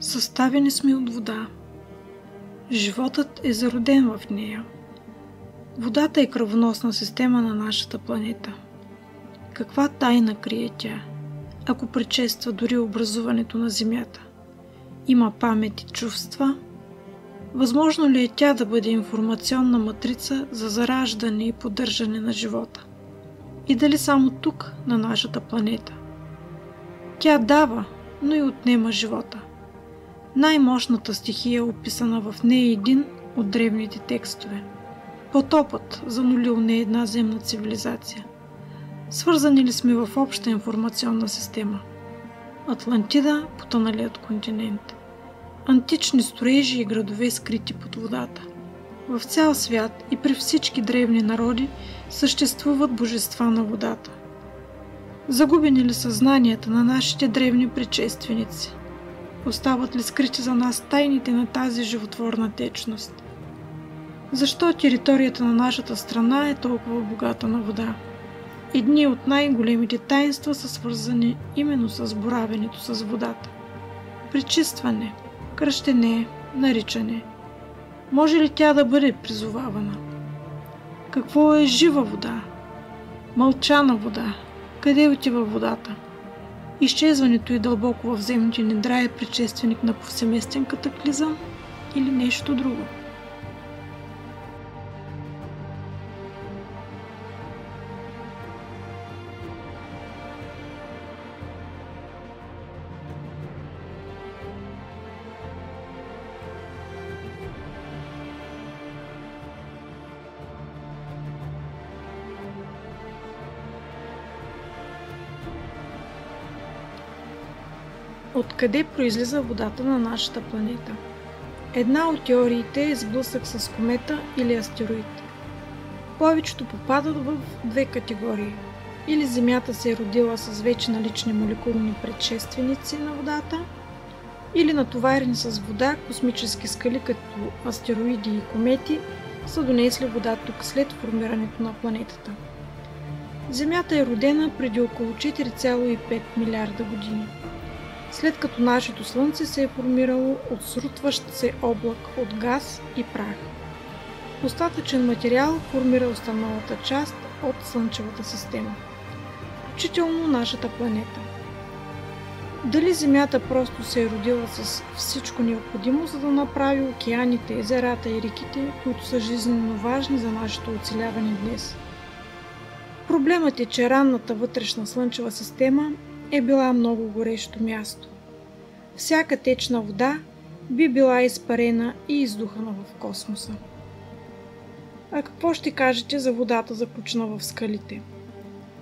Съставени сме от вода. Животът е зароден в нея. Водата е кръвоносна система на нашата планета. Каква тайна крие тя, ако предшества дори образуването на Земята? Има памет и чувства? Възможно ли е тя да бъде информационна матрица за зараждане и поддържане на живота? И дали само тук, на нашата планета? Тя дава, но и отнема живота. Най-мощната стихия, описана в нея, е един от древните текстове. Потопът занулил не една земна цивилизация. Свързани ли сме в обща информационна система? Атлантида, потъналият континент. Антични строежи и градове, скрити под водата. В цял свят и при всички древни народи съществуват божества на водата. Загубени ли съзнанията на нашите древни предшественици? Остават ли скрити за нас тайните на тази животворна течност? Защо територията на нашата страна е толкова богата на вода? Едни от най-големите таинства са свързани именно с боравенето с водата. Пречистване, кръщене, наричане. Може ли тя да бъде призовавана? Какво е жива вода? Мълчана вода. Къде отива водата? Изчезването и дълбоко в земните недра е предшественик на повсеместен катаклизъм или нещо друго? Откъде произлиза водата на нашата планета? Една от теориите е сблъсък с комета или астероид. Повечето попадат в две категории. Или Земята се е родила с вече налични молекулни предшественици на водата, или натоварени с вода космически скали като астероиди и комети са донесли вода тук след формирането на планетата. Земята е родена преди около 4,5 милиарда години. След като нашето Слънце се е формирало от срутващ се облак от газ и прах. Остатъчен материал формира останалата част от Слънчевата система, включително нашата планета. Дали Земята просто се е родила с всичко необходимо, за да направи океаните, езерата и реките, които са жизненно важни за нашето оцеляване днес? Проблемът е, че ранната вътрешна Слънчева система е била много горещо място. Всяка течна вода би била изпарена и издухана в космоса. А какво ще кажете за водата, заключена в скалите?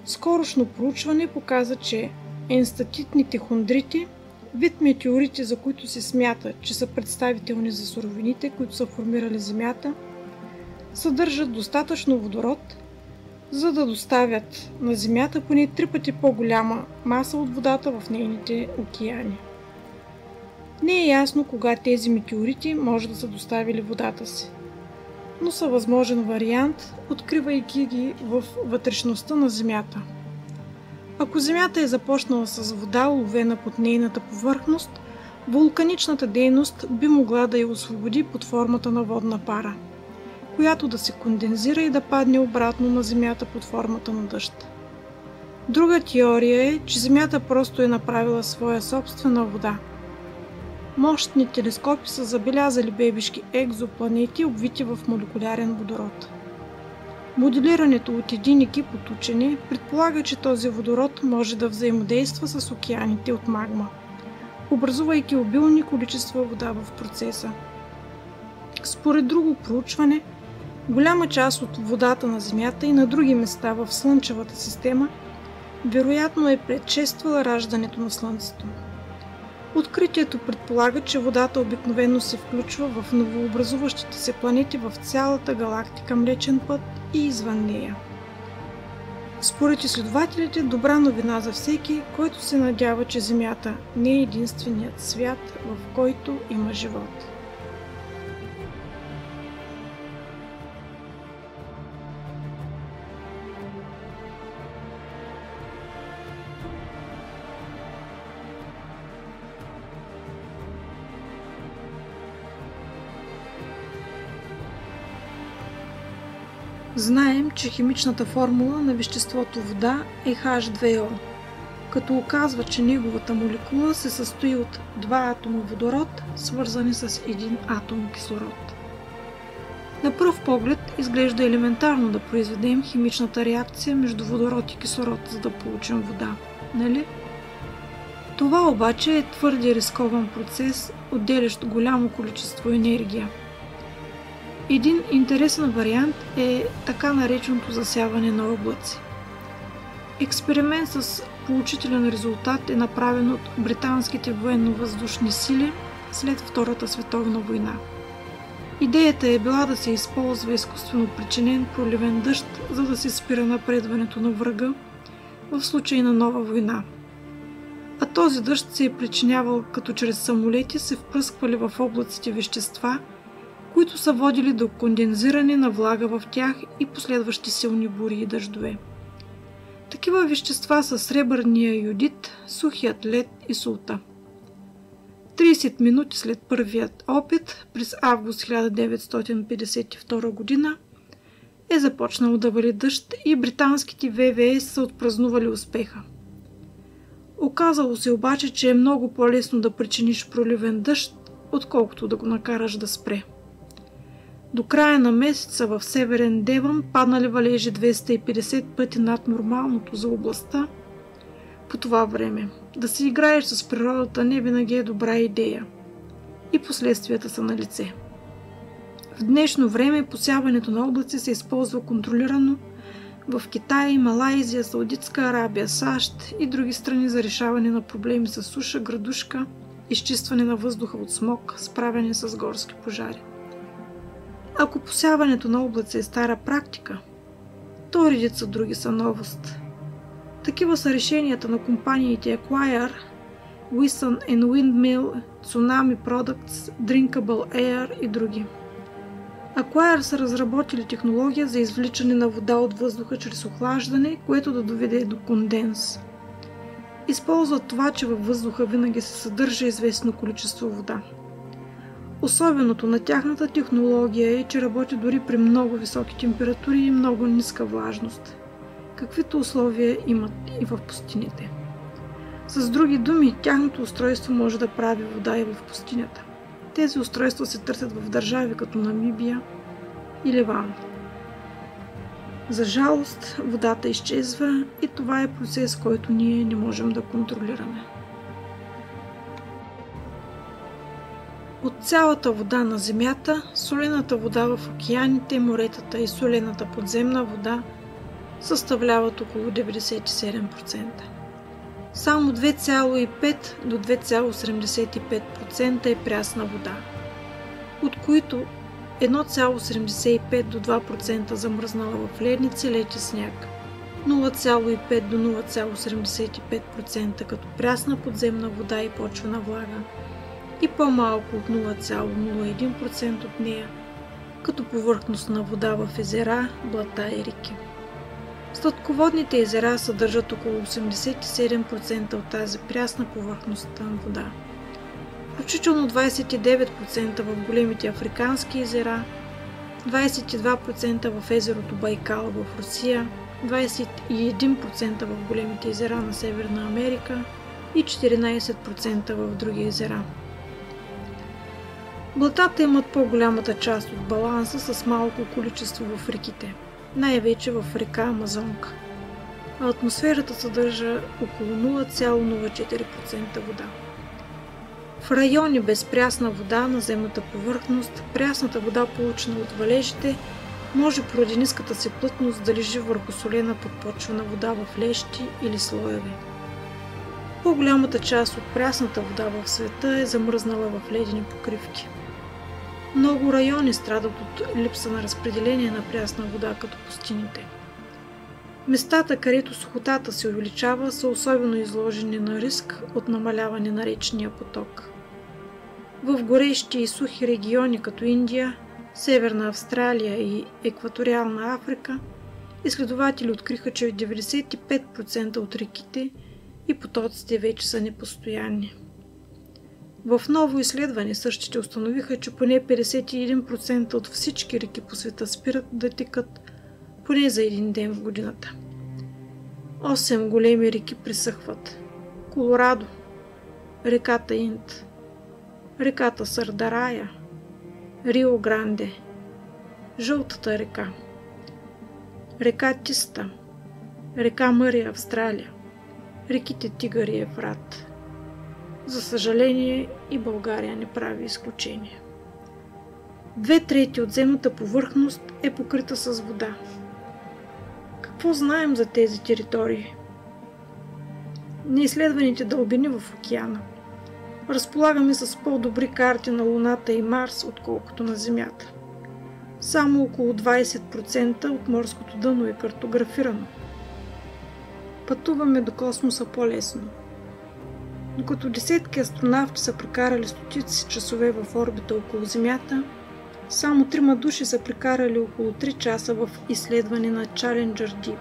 Скорошно проучване показа, че енстатитните хондрити, вид метеорити, за които се смята, че са представителни за суровините, които са формирали Земята, съдържат достатъчно водород, за да доставят на Земята поне 3 пъти по-голяма маса от водата в нейните океани. Не е ясно кога тези метеорити може да са доставили водата си, но са възможен вариант, откривайки ги в вътрешността на Земята. Ако Земята е започнала с вода, уловена под нейната повърхност, вулканичната дейност би могла да я освободи под формата на водна пара, която да се кондензира и да падне обратно на Земята под формата на дъжд. Друга теория е, че Земята просто е направила своя собствена вода. Мощни телескопи са забелязали бебешки екзопланети, обвити в молекулярен водород. Моделирането от един екип от учени предполага, че този водород може да взаимодейства с океаните от магма, образувайки обилни количества вода в процеса. Според друго проучване, голяма част от водата на Земята и на други места в Слънчевата система вероятно е предшествала раждането на Слънцето. Откритието предполага, че водата обикновено се включва в новообразуващите се планети в цялата галактика Млечен път и извън нея. Според изследователите, добра новина за всеки, който се надява, че Земята не е единственият свят, в който има живот. Знаем, че химичната формула на веществото вода е H2O, като оказва, че неговата молекула се състои от два атома водород, свързани с един атом кислород. На пръв поглед изглежда елементарно да произведем химичната реакция между водород и кислород, за да получим вода, нали? Това обаче е твърде рискован процес, отделящ голямо количество енергия. Един интересен вариант е така нареченото засяване на облаци. Експеримент с поучителен резултат е направен от британските военно-въздушни сили след Втората световна война. Идеята е била да се използва изкуствено причинен проливен дъжд, за да се спира напредването на врага в случай на нова война. А този дъжд се е причинявал, като чрез самолети се впръсквали в облаците вещества, които са водили до кондензиране на влага в тях и последващи силни бури и дъждове. Такива вещества са сребърния йодит, сухият лед и солта. 30 минути след първият опит, през август 1952 година, е започнал да вали дъжд и британските ВВС са отпразнували успеха. Оказало се обаче, че е много по-лесно да причиниш проливен дъжд, отколкото да го накараш да спре. До края на месеца в Северен Девън паднали валежи 250 пъти над нормалното за областта. По това време да си играеш с природата не винаги е добра идея. И последствията са на лице. В днешно време посяването на облаци се използва контролирано в Китай, Малайзия, Саудитска Арабия, САЩ и други страни за решаване на проблеми с суша, градушка, изчистване на въздуха от смог, справяне с горски пожари. Ако посяването на облаци е стара практика, то редица други са новост. Такива са решенията на компаниите Acquire, Wilson & Windmill, Tsunami Products, Drinkable Air и други. Acquire са разработили технология за извличане на вода от въздуха чрез охлаждане, което да доведе до конденс. Използват това, че във въздуха винаги се съдържа известно количество вода. Особеното на тяхната технология е, че работи дори при много високи температури и много ниска влажност, каквито условия имат и в пустините. С други думи, тяхното устройство може да прави вода и в пустинята. Тези устройства се търсят в държави като Намибия и Ливан. За жалост, водата изчезва и това е процес, който ние не можем да контролираме. От цялата вода на Земята, солената вода в океаните, моретата и солената подземна вода съставляват около 97%. Само 2,5 до 2,75% е прясна вода, от които 1,75 до 2% замръзнала в ледници, лед и сняг, 0,5 до 0,75% като прясна подземна вода и почвена влага и по-малко от 0,01% от нея като повърхностна вода в езера, блата и реки. Сладководните езера съдържат около 87% от тази прясна повърхностна вода, включително 29% в големите африкански езера, 22% в езерото Байкал в Русия, 21% в големите езера на Северна Америка и 14% в други езера. Блатата имат по-голямата част от баланса с малко количество в реките, най-вече в река Амазонка, а атмосферата съдържа около 0,04% вода. В райони без прясна вода на земната повърхност, прясната вода, получена от валежите, може поради ниската си плътност да лежи върху солена подпочвена вода в лещи или слоеве. По-голямата част от прясната вода в света е замръзнала в ледени покривки. Много райони страдат от липса на разпределение на прясна вода, като пустините. Местата, където сухотата се увеличава, са особено изложени на риск от намаляване на речния поток. В горещи и сухи региони като Индия, Северна Австралия и Екваториална Африка, изследователи откриха, че 95% от реките и потоците вече са непостоянни. В ново изследване същите установиха, че поне 51% от всички реки по света спират да текат поне за един ден в годината. 8 големи реки пресъхват: Колорадо, реката Инд, реката Сардарая, Рио Гранде, Жълтата река, река Тиста, река Мъри Австралия, реките Тигър и Ефрат. За съжаление, и България не прави изключение. 2/3 от земната повърхност е покрита с вода. Какво знаем за тези територии? Неизследваните дълбини в океана. Разполагаме с по-добри карти на Луната и Марс, отколкото на Земята. Само около 20% от морското дъно е картографирано. Пътуваме до космоса по-лесно. Докато десетки астронавти са прекарали стотици часове в орбита около Земята, само 3 души са прекарали около 3 часа в изследване на Challenger Deep,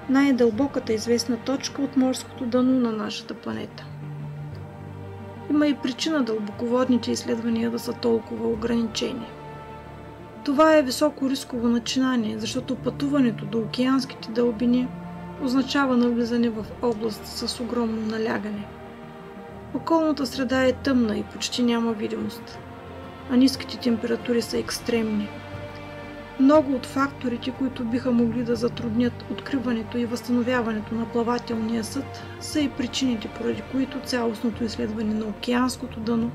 най-дълбоката известна точка от морското дъно на нашата планета. Има и причина дълбоководните изследвания да са толкова ограничени. Това е високо рисково начинание, защото пътуването до океанските дълбини означава навлизане в област с огромно налягане. Околната среда е тъмна и почти няма видимост, а ниските температури са екстремни. Много от факторите, които биха могли да затруднят откриването и възстановяването на плавателния съд, са и причините, поради които цялостното изследване на океанското дъно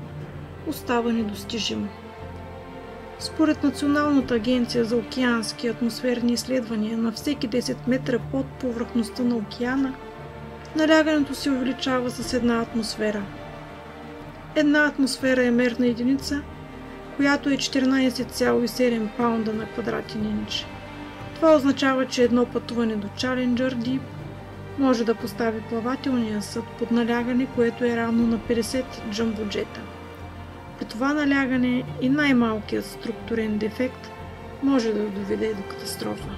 остава недостижимо. Според Националната агенция за океански и атмосферни изследвания, на всеки 10 метра под повърхността на океана налягането се увеличава с една атмосфера. Една атмосфера е мерна единица, която е 14,7 паунда на квадратен инч. Това означава, че едно пътуване до Challenger Deep може да постави плавателния съд под налягане, което е равно на 50 джамбоджета. При това налягане и най-малкият структурен дефект може да доведе до катастрофа.